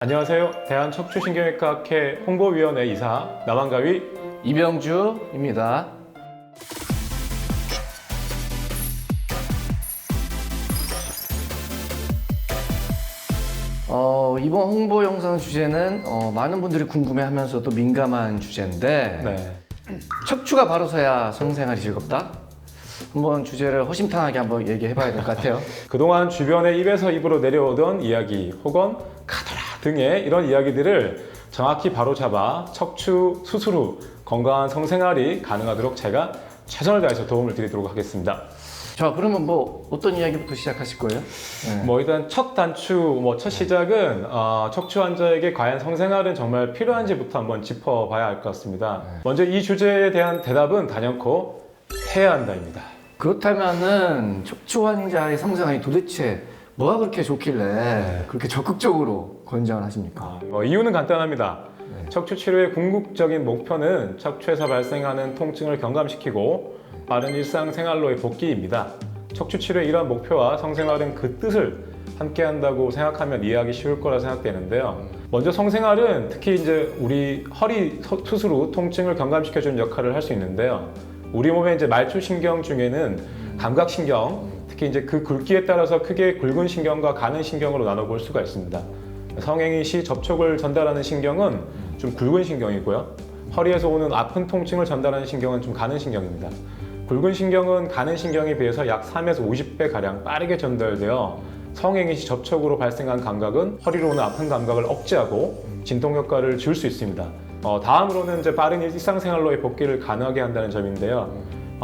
안녕하세요. 대한척추신경외과학회 홍보위원회 이사 남한가위 이병주입니다. 이번 홍보 영상 주제는 많은 분들이 궁금해하면서도 민감한 주제인데 네. 척추가 바로 서야 성생활이 즐겁다? 한번 주제를 허심탄회하게 한번 얘기해봐야 될 것 같아요. 그동안 주변에 입에서 입으로 내려오던 이야기 혹은 카더라 등의 이런 이야기들을 정확히 바로잡아 척추 수술 후 건강한 성생활이 가능하도록 제가 최선을 다해서 도움을 드리도록 하겠습니다. 자, 그러면 뭐 어떤 이야기부터 시작하실 거예요? 네. 일단 첫 단추, 첫 시작은 척추 환자에게 과연 성생활은 정말 필요한지부터 한번 짚어봐야 할 것 같습니다. 먼저 이 주제에 대한 대답은 단연코 해야 한다입니다. 그렇다면은 척추 환자의 성생활이 도대체 뭐가 그렇게 좋길래 그렇게 적극적으로 권장을 하십니까? 이유는 간단합니다. 척추 치료의 궁극적인 목표는 척추에서 발생하는 통증을 경감시키고 빠른 일상생활로의 복귀입니다. 척추 치료의 이러한 목표와 성생활은 그 뜻을 함께 한다고 생각하면 이해하기 쉬울 거라 생각되는데요. 먼저 성생활은 특히 이제 우리 허리 수술 후 통증을 경감시켜주는 역할을 할 수 있는데요. 우리 몸의 이제 말초신경 중에는 감각신경, 특히 이제 그 굵기에 따라서 크게 굵은 신경과 가는 신경으로 나눠볼 수가 있습니다. 성행위 시 접촉을 전달하는 신경은 좀 굵은 신경이고요. 허리에서 오는 아픈 통증을 전달하는 신경은 좀 가는 신경입니다. 굵은 신경은 가는 신경에 비해서 약 3에서 50배 가량 빠르게 전달되어 성행위 시 접촉으로 발생한 감각은 허리로 오는 아픈 감각을 억제하고 진통 효과를 줄 수 있습니다. 다음으로는 이제 빠른 일상생활로의 복귀를 가능하게 한다는 점인데요.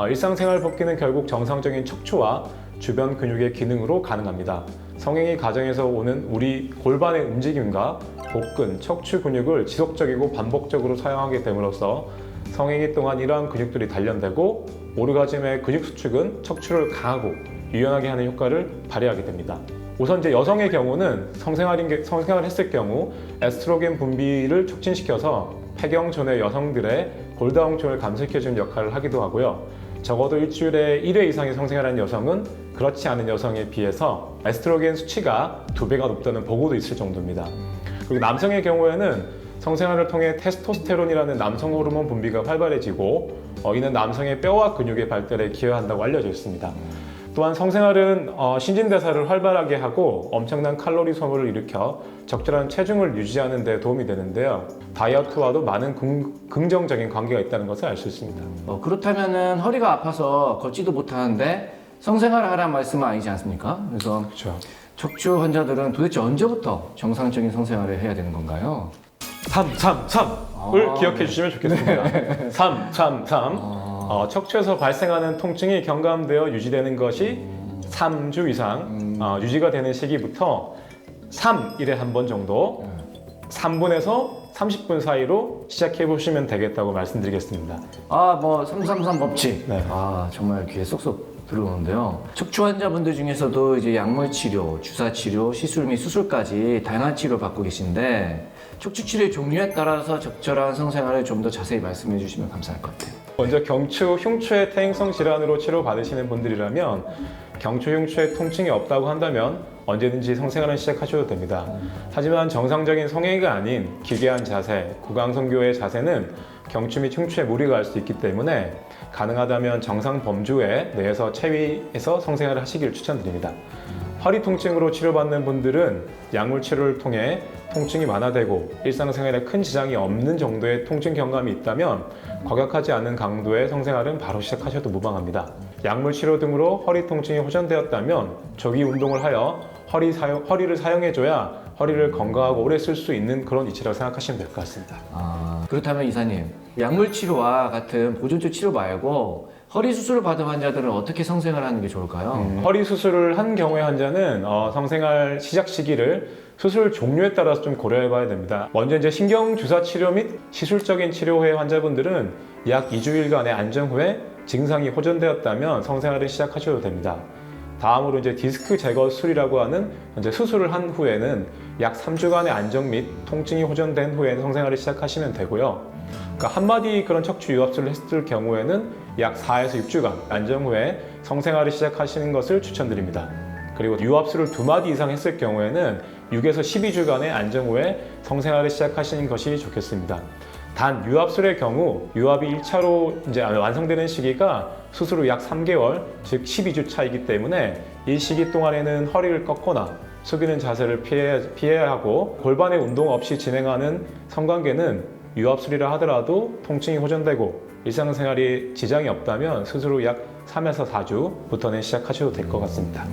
일상생활 복귀는 결국 정상적인 척추와 주변 근육의 기능으로 가능합니다. 성행위 과정에서 오는 우리 골반의 움직임과 복근, 척추 근육을 지속적이고 반복적으로 사용하게 됨으로써 성행위 동안 이러한 근육들이 단련되고 오르가즘의 근육 수축은 척추를 강하고 유연하게 하는 효과를 발휘하게 됩니다. 우선 이제 여성의 경우는 성생활을 했을 경우 에스트로겐 분비를 촉진시켜서 폐경촌의 여성들의 골다공증을 감소시켜주는 역할을 하기도 하고요. 적어도 일주일에 1회 이상의 성생활하는 여성은 그렇지 않은 여성에 비해서 에스트로겐 수치가 2배가 높다는 보고도 있을 정도입니다. 그리고 남성의 경우에는 성생활을 통해 테스토스테론이라는 남성 호르몬 분비가 활발해지고 이는 남성의 뼈와 근육의 발달에 기여한다고 알려져 있습니다. 또한 성생활은 신진대사를 활발하게 하고 엄청난 칼로리 소모를 일으켜 적절한 체중을 유지하는 데 도움이 되는데요. 다이어트와도 많은 긍정적인 관계가 있다는 것을 알 수 있습니다. 그렇다면은 허리가 아파서 걷지도 못하는데 성생활을 하라는 말씀은 아니지 않습니까? 그래서 그렇죠. 척추 환자들은 도대체 언제부터 정상적인 성생활을 해야 되는 건가요? 3을 기억해 주시면 좋겠습니다. 3. 척추에서 발생하는 통증이 경감되어 유지되는 것이 3주 이상 유지가 되는 시기부터 3일에 한 번 정도 3분에서 30분 사이로 시작해 보시면 되겠다고 말씀드리겠습니다. 333 법칙. 네. 정말 귀에 쏙쏙 들어오는데요. 척추 환자분들 중에서도 이제 약물 치료, 주사 치료, 시술 및 수술까지 다양한 치료를 받고 계신데 척추 치료의 종류에 따라서 적절한 성생활을 좀 더 자세히 말씀해 주시면 감사할 것 같아요. 먼저 경추, 흉추의 퇴행성 질환으로 치료받으시는 분들이라면 경추, 흉추에 통증이 없다고 한다면 언제든지 성생활을 시작하셔도 됩니다. 하지만 정상적인 성행위가 아닌 기괴한 자세, 구강성교의 자세는 경추 및 흉추에 무리가 갈 수 있기 때문에 가능하다면 정상 범주에 내에서 체위해서 성생활을 하시길 추천드립니다. 허리 통증으로 치료받는 분들은 약물 치료를 통해 통증이 완화되고 일상생활에 큰 지장이 없는 정도의 통증 경감이 있다면 과격하지 않은 강도의 성생활은 바로 시작하셔도 무방합니다. 약물 치료 등으로 허리 통증이 호전되었다면 조기 운동을 하여 허리를 사용해줘야 허리를 건강하고 오래 쓸 수 있는 그런 이치라고 생각하시면 될 것 같습니다. 그렇다면 이사님, 약물 치료와 같은 보존적 치료 말고 허리 수술을 받은 환자들은 어떻게 성생활을 하는 게 좋을까요? 허리 수술을 한 경우의 환자는 성생활 시작 시기를 수술 종류에 따라서 좀 고려해 봐야 됩니다. 먼저 이제 신경 주사 치료 및 시술적인 치료 후에 환자분들은 약 2주일간의 안정 후에 증상이 호전되었다면 성생활을 시작하셔도 됩니다. 다음으로 이제 디스크 제거 수술이라고 하는 이제 수술을 한 후에는 약 3주간의 안정 및 통증이 호전된 후에 성생활을 시작하시면 되고요. 그러니까 한마디 그런 척추 유압술을 했을 경우에는 약 4에서 6주간 안정 후에 성생활을 시작하시는 것을 추천드립니다. 그리고 유압술을 2마디 이상 했을 경우에는 6에서 12주간의 안정 후에 성생활을 시작하시는 것이 좋겠습니다. 단 유압술의 경우 유압이 1차로 이제 완성되는 시기가 수술 후 약 3개월, 즉 12주 차이기 때문에 이 시기 동안에는 허리를 꺾거나 숙이는 자세를 피해야 하고 골반의 운동 없이 진행하는 성관계는 유압술이라 하더라도 통증이 호전되고 일상생활이 지장이 없다면 수술 후 약 3에서 4주부터는 시작하셔도 될 것 같습니다.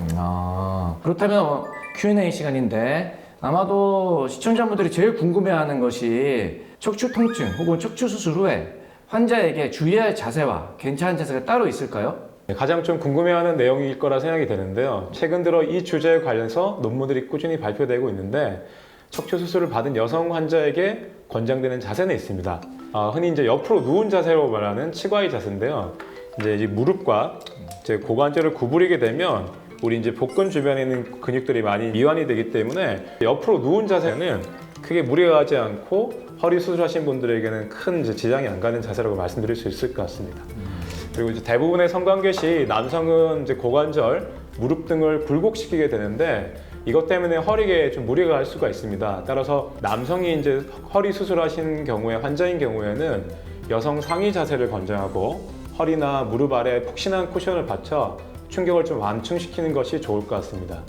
그렇다면 Q&A 시간인데 아마도 시청자분들이 제일 궁금해하는 것이 척추 통증 혹은 척추 수술 후에 환자에게 주의해야 할 자세와 괜찮은 자세가 따로 있을까요? 가장 좀 궁금해하는 내용일 거라 생각이 되는데요. 최근 들어 이 주제에 관련해서 논문들이 꾸준히 발표되고 있는데 척추 수술을 받은 여성 환자에게 권장되는 자세는 있습니다. 흔히 이제 옆으로 누운 자세로 말하는 치과의 자세인데요. 이제 무릎과 이제 고관절을 구부리게 되면 우리 이제 복근 주변에 있는 근육들이 많이 미완이 되기 때문에 옆으로 누운 자세는 크게 무리가 가지 않고 허리 수술하신 분들에게는 큰 이제 지장이 안 가는 자세라고 말씀드릴 수 있을 것 같습니다. 그리고 이제 대부분의 성관계 시 남성은 이제 고관절, 무릎 등을 굴곡시키게 되는데 이것 때문에 허리에 좀 무리가 갈 수가 있습니다. 따라서 남성이 이제 허리 수술하신 경우에 환자인 경우에는 여성 상의 자세를 권장하고 허리나 무릎 아래 푹신한 쿠션을 받쳐 충격을 좀 완충시키는 것이 좋을 것 같습니다.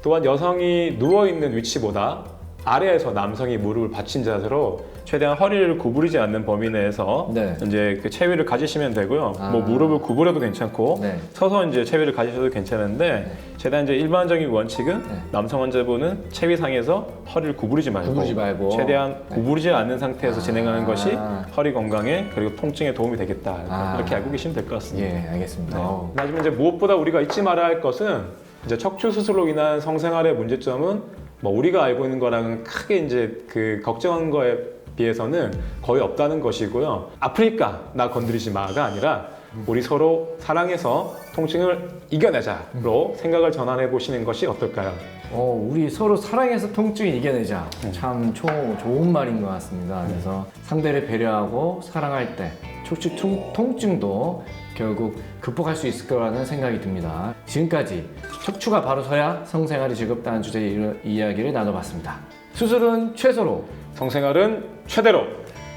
또한 여성이 누워있는 위치보다 아래에서 남성이 무릎을 받친 자세로 최대한 허리를 구부리지 않는 범위 내에서 네. 이제 그 체위를 가지시면 되고요. 뭐 무릎을 구부려도 괜찮고 네. 서서 이제 체위를 가지셔도 괜찮은데 최대한 이제 일반적인 원칙은 남성 환자분은 체위상에서 허리를 구부리지 말고 최대한 구부리지 않는 상태에서 진행하는 것이 허리 건강에 그리고 통증에 도움이 되겠다. 이렇게 알고 계시면 될 것 같습니다. 예, 알겠습니다. 하지만 이제 무엇보다 우리가 잊지 말아야 할 것은 이제 척추 수술로 인한 성생활의 문제점은 뭐 우리가 알고 있는 거랑은 크게 이제 그 걱정한 거에 비해서는 거의 없다는 것이고요. 아프니까 나 건드리지 마가 아니라 우리 서로 사랑해서 통증을 이겨내자로 생각을 전환해 보시는 것이 어떨까요? 우리 서로 사랑해서 통증을 이겨내자. 참 좋은 말인 것 같습니다. 그래서 상대를 배려하고 사랑할 때 척추 통증도 결국 극복할 수 있을 거라는 생각이 듭니다. 지금까지 척추가 바로 서야 성생활이 즐겁다는 주제의 이야기를 나눠봤습니다. 수술은 최소로, 성생활은 최대로.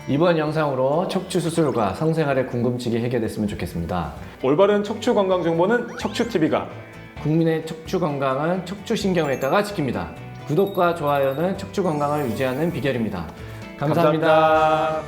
이번 영상으로 척추 수술과 성생활의 궁금증이 해결됐으면 좋겠습니다. 올바른 척추 건강 정보는 척추TV가, 국민의 척추 건강은 척추신경외과가 지킵니다. 구독과 좋아요는 척추 건강을 유지하는 비결입니다. 감사합니다.